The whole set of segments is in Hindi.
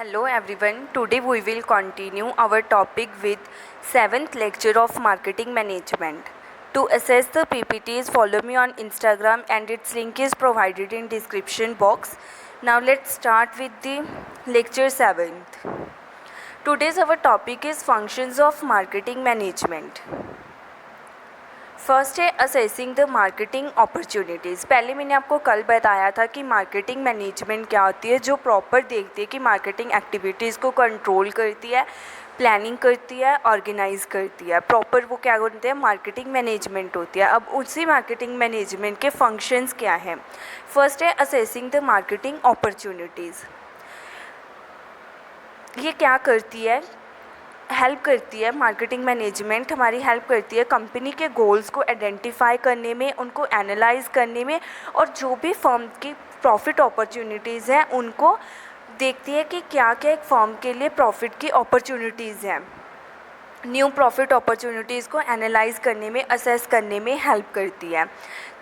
Hello everyone, today we will continue our topic with 7th lecture of marketing management. To access the PPTs, follow me on Instagram and its link is provided in description box. Now let's start with the lecture 7th. Today's our topic is functions of marketing management. First है असेसिंग द मार्केटिंग अपॉर्चुनिटीज़। पहले मैंने आपको कल बताया था कि मार्केटिंग मैनेजमेंट क्या होती है, जो प्रॉपर देखती है कि मार्केटिंग एक्टिविटीज़ को कंट्रोल करती है, प्लानिंग करती है, ऑर्गेनाइज करती है। प्रॉपर वो क्या होते हैं, मार्केटिंग मैनेजमेंट होती है। अब उसी मार्केटिंग मैनेजमेंट के फंक्शंस क्या हैं। फर्स्ट है असेसिंग द मार्केटिंग अपॉर्चुनिटीज़। ये क्या करती है, हेल्प करती है, मार्केटिंग मैनेजमेंट हमारी हेल्प करती है कंपनी के गोल्स को आइडेंटिफाई करने में, उनको एनालाइज करने में, और जो भी फर्म की प्रॉफिट अपॉर्चुनिटीज़ हैं उनको देखती है कि क्या क्या एक फर्म के लिए प्रॉफिट की अपॉर्चुनिटीज़ हैं। न्यू प्रॉफिट अपॉर्चुनिटीज़ को एनालाइज करने में, असेस करने में हेल्प करती है।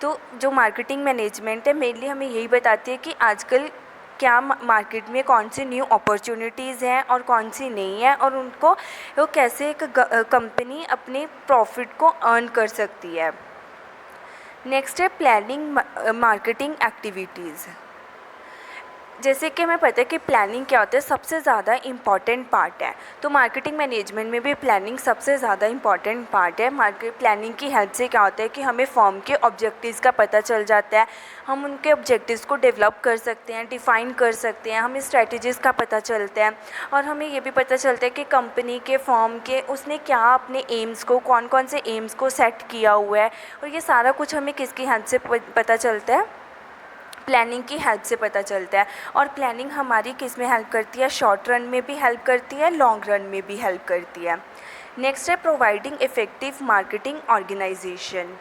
तो जो मार्केटिंग मैनेजमेंट है मेनली हमें यही बताती है कि आजकल क्या मार्केट में कौन सी न्यू अपॉर्चुनिटीज़ हैं और कौन सी नहीं है, और उनको वो कैसे एक कंपनी अपने प्रॉफिट को अर्न कर सकती है। नेक्स्ट है प्लानिंग मार्केटिंग एक्टिविटीज़। जैसे कि हमें पता है कि प्लानिंग क्या होता है, सबसे ज़्यादा इम्पॉर्टेंट पार्ट है। तो मार्केटिंग मैनेजमेंट में भी प्लानिंग सबसे ज़्यादा इम्पॉर्टेंट पार्ट है। मार्केट प्लानिंग की हेल्प से क्या होता है कि हमें फर्म के ऑब्जेक्टिव्स का पता चल जाता है, हम उनके ऑब्जेक्टिव्स को डेवलप कर सकते हैं, डिफ़ाइन कर सकते हैं, हमें स्ट्रेटजीज़ का पता चलता है, और हमें ये भी पता चलता है कि कंपनी के फर्म के उसने क्या अपने एम्स को, कौन कौन से एम्स को सेट किया हुआ है, और ये सारा कुछ हमें किसकी हेल्प से पता चलता है, प्लानिंग की हेल्प से पता चलता है। और प्लानिंग हमारी किस में हेल्प करती है, शॉर्ट रन में भी हेल्प करती है, लॉन्ग रन में भी हेल्प करती है। नेक्स्ट है प्रोवाइडिंग इफ़ेक्टिव मार्केटिंग ऑर्गेनाइजेशन।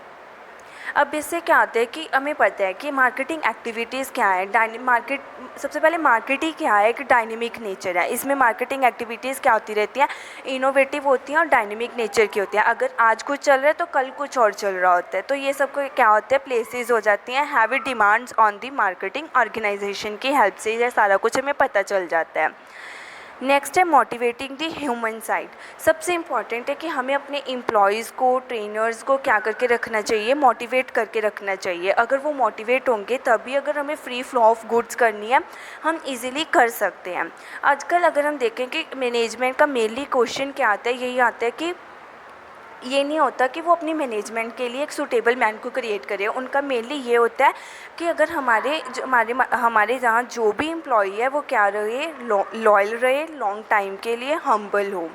अब इससे क्या होता है कि हमें पता है कि मार्केटिंग एक्टिविटीज़ क्या है। मार्केट सबसे पहले मार्केट ही क्या है, एक डायनेमिक नेचर है। इसमें मार्केटिंग एक्टिविटीज़ क्या होती रहती हैं, इनोवेटिव होती हैं और डायनेमिक नेचर की होती हैं। अगर आज कुछ चल रहा है तो कल कुछ और चल रहा होता है। तो ये सब को क्या होता है, प्लेसेस हो जाती हैं, heavy demands on the marketing organisation की हेल्प से ये सारा कुछ हमें पता चल जाता है। नेक्स्ट है मोटिवेटिंग दी ह्यूमन साइड। सबसे इम्पॉर्टेंट है कि हमें अपने एम्प्लॉयज़ को, ट्रेनर्स को क्या करके रखना चाहिए, मोटिवेट करके रखना चाहिए। अगर वो मोटिवेट होंगे तभी अगर हमें फ्री फ्लो ऑफ गुड्स करनी है हम इजीली कर सकते हैं। आजकल अगर हम देखें कि मैनेजमेंट का मेनली क्वेश्चन क्या आता है, यही आता है कि ये नहीं होता कि वो अपनी मैनेजमेंट के लिए एक सूटेबल मैन को क्रिएट करे। उनका मेनली ये होता है कि अगर हमारे जहाँ जो भी एम्प्लॉई है वो क्या रहे, लॉयल रहे, लॉन्ग टाइम के लिए हम्बल हो।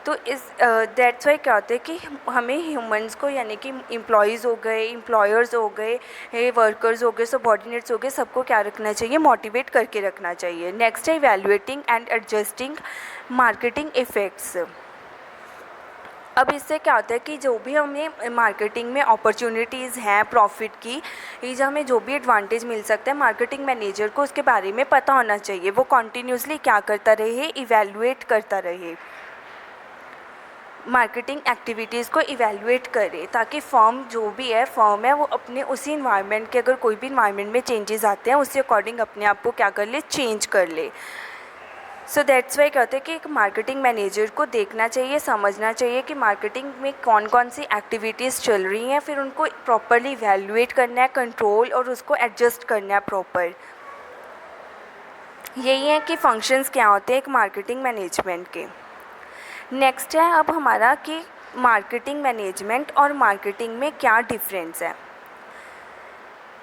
तो इस दैट्स वाई क्या होता है कि हमें ह्यूमंस को, यानी कि एम्प्लॉयज़ हो गए, एम्प्लॉयर्स हो गए, वर्कर्स हो गए, सबऑर्डिनेट्स हो गए, सबको क्या रखना चाहिए, मोटिवेट करके रखना चाहिए। नेक्स्ट है evaluating and adjusting marketing effects. अब इससे क्या होता है कि जो भी हमें मार्केटिंग में अपॉर्चुनिटीज़ हैं प्रॉफिट की, ये जो हमें जो भी एडवांटेज मिल सकता है, मार्केटिंग मैनेजर को उसके बारे में पता होना चाहिए। वो कॉन्टीन्यूसली क्या करता रहे, इवैल्यूएट करता रहे, मार्केटिंग एक्टिविटीज़ को इवैल्यूएट करे, ताकि फर्म जो भी है फर्म है वो अपने उसी इन्वायरमेंट के, अगर कोई भी इन्वायरमेंट में चेंजेस आते हैं उसके अकॉर्डिंग अपने आप को क्या कर ले, चेंज कर ले। सो दैट्स वाई क्या होता है कि एक मार्केटिंग मैनेजर को देखना चाहिए, समझना चाहिए कि मार्केटिंग में कौन कौन सी एक्टिविटीज़ चल रही हैं, फिर उनको प्रॉपरली इवैल्यूएट करना है, कंट्रोल, और उसको एडजस्ट करना है प्रॉपर। यही है कि फंक्शंस क्या होते हैं एक मार्केटिंग मैनेजमेंट के। नेक्स्ट है अब हमारा कि मार्केटिंग मैनेजमेंट और मार्केटिंग में क्या डिफरेंस है।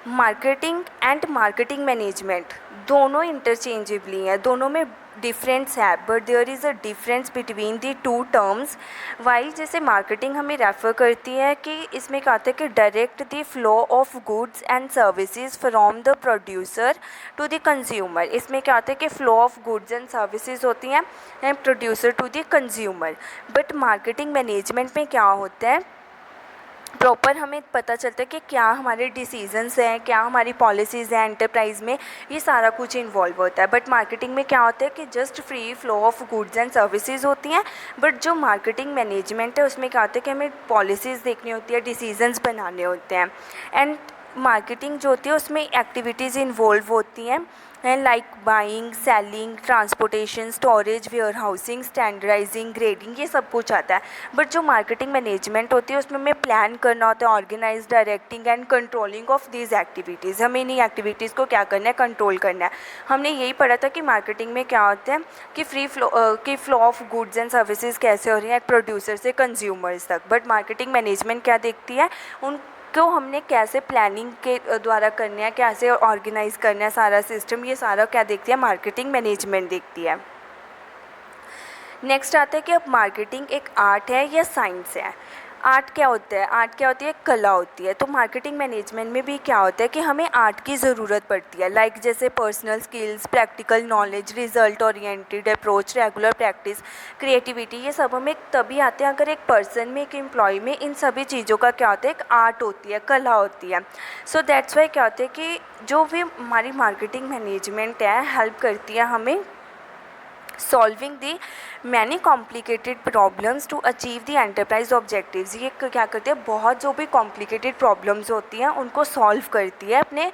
मार्केटिंग एंड मार्केटिंग मैनेजमेंट दोनों इंटरचेंजेबली हैं, दोनों में डिफरेंस है, but there is a difference between the two terms. While जैसे मार्केटिंग हमें रेफ़र करती है कि इसमें क्या होता है कि direct the flow of goods and services from the producer to the consumer. इसमें क्या होता है कि flow of goods and services होती हैं and producer to the consumer. But marketing management में क्या होता है, प्रॉपर हमें पता चलता है कि क्या हमारे डिसीजंस हैं, क्या हमारी पॉलिसीज़ हैं एंटरप्राइज़ में, ये सारा कुछ इन्वॉल्व होता है। बट मार्केटिंग में क्या होता है कि just free flow of goods and services होती हैं। बट जो मार्केटिंग मैनेजमेंट है उसमें क्या होता है कि हमें पॉलिसीज़ देखनी होती है, डिसीजंस बनाने होते हैं, एंड मार्केटिंग जो होती है उसमें एक्टिविटीज़ इन्वॉल्व होती हैं like buying, selling, transportation, storage, warehousing, standardising, grading, ये सब कुछ आता है। बट जो मार्केटिंग मैनेजमेंट होती है उसमें हमें प्लान करना होता है, organise, directing and controlling of these activities. हमें इन्हीं एक्टिविटीज़ को क्या करना है, कंट्रोल करना है। हमने यही पढ़ा था कि मार्केटिंग में क्या होता है कि flow of goods and services कैसे हो रही है प्रोड्यूसर से कंज्यूमर्स तक। बट मार्केटिंग मैनेजमेंट क्या देखती है, उन को हमने कैसे प्लानिंग के द्वारा करना है, कैसे ऑर्गेनाइज करना है सारा सिस्टम, ये सारा क्या देखती है, मार्केटिंग मैनेजमेंट देखती है। नेक्स्ट आता है कि अब मार्केटिंग एक आर्ट है या साइंस है। आर्ट क्या होता है, आर्ट क्या होती है, कला होती है। तो मार्केटिंग मैनेजमेंट में भी क्या होता है कि हमें आर्ट की ज़रूरत पड़ती है, लाइक जैसे personal skills, practical knowledge, result oriented approach, regular practice, creativity, ये सब हमें तभी आते हैं अगर एक पर्सन में, एक एम्प्लॉय में इन सभी चीज़ों का क्या होता है, एक आर्ट होती है, कला होती है। सो दैट्स वाई क्या होता है कि जो भी हमारी मार्केटिंग मैनेजमेंट है हेल्प करती है हमें solving the many complicated problems to achieve the enterprise objectives. ये क्या करती है, बहुत जो भी कॉम्प्लिकेटेड प्रॉब्लम्स होती हैं उनको सॉल्व करती है अपने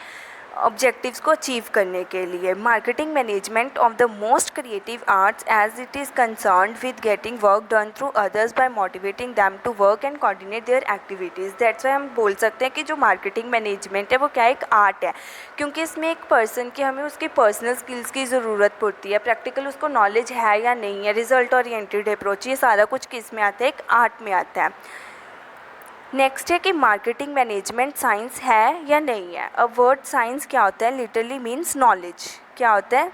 ऑब्जेक्टिव्स को अचीव करने के लिए। Marketing management of the most creative arts as it is concerned with getting work done through others by motivating them to work and coordinate their activities. That's why हम बोल सकते हैं कि जो मार्केटिंग मैनेजमेंट है वो क्या एक आर्ट है, क्योंकि इसमें एक पर्सन की हमें उसकी पर्सनल स्किल्स की ज़रूरत पड़ती है, प्रैक्टिकल उसको नॉलेज है या नहीं है, रिजल्ट ओरिएंटेड अप्रोच, ये सारा कुछ किस में आता है, एक आर्ट में आता है। नेक्स्ट है कि मार्केटिंग मैनेजमेंट साइंस है या नहीं है। अब वर्ड साइंस क्या होता है, लिटरली मीन्स नॉलेज। क्या होता है,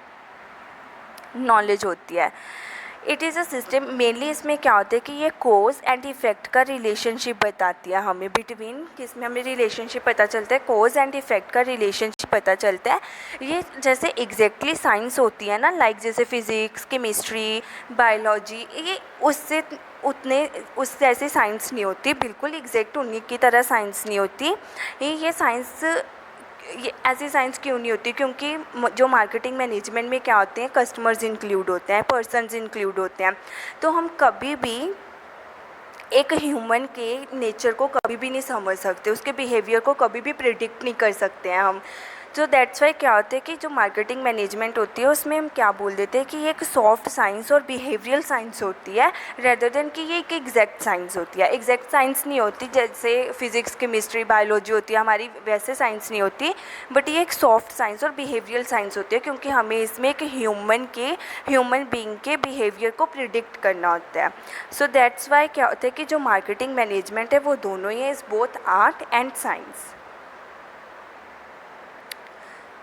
नॉलेज होती है। It is a system, mainly इसमें क्या होता है कि ये कोज एंड इफेक्ट का रिलेशनशिप बताती है हमें, बिटवीन किसमें हमें रिलेशनशिप पता चलता है, कोज एंड इफेक्ट का रिलेशनशिप पता चलता है। ये जैसे एग्जैक्टली साइंस होती है ना, लाइक जैसे फिज़िक्स, केमिस्ट्री, बायोलॉजी, ये उससे ऐसी साइंस नहीं होती, बिल्कुल एग्जैक्ट उन्हीं की तरह साइंस नहीं होती। ये साइंस, ये ऐसी साइंस क्यों नहीं होती, क्योंकि जो मार्केटिंग मैनेजमेंट में क्या होते हैं, कस्टमर्स इंक्लूड होते हैं, पर्सन्स इंक्लूड होते हैं। तो हम कभी भी एक ह्यूमन के नेचर को कभी भी नहीं समझ सकते, उसके बिहेवियर को कभी भी प्रिडिक्ट नहीं कर सकते हैं हम। तो दैट्स वाई क्या होता है कि जो मार्केटिंग मैनेजमेंट होती है उसमें हम क्या बोल देते हैं कि ये एक सॉफ्ट साइंस और बिहेवियरल साइंस होती है, रेदर देन कि ये एक एग्जैक्ट साइंस होती है। एग्जैक्ट साइंस नहीं होती, जैसे फिज़िक्स, केमिस्ट्री, बायोलॉजी होती है हमारी, वैसे साइंस नहीं होती, बट ये एक सॉफ्ट साइंस और बिहेवियरल साइंस होती है, क्योंकि हमें इसमें एक ह्यूमन बीइंग के बिहेवियर को प्रिडिक्ट करना होता है। सो दैट्स वाई क्या होता है कि जो मार्केटिंग मैनेजमेंट है वो दोनों ही है, is both art and science.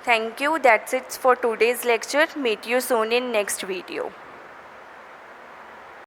Thank you. That's it for today's lecture. Meet you soon in next video.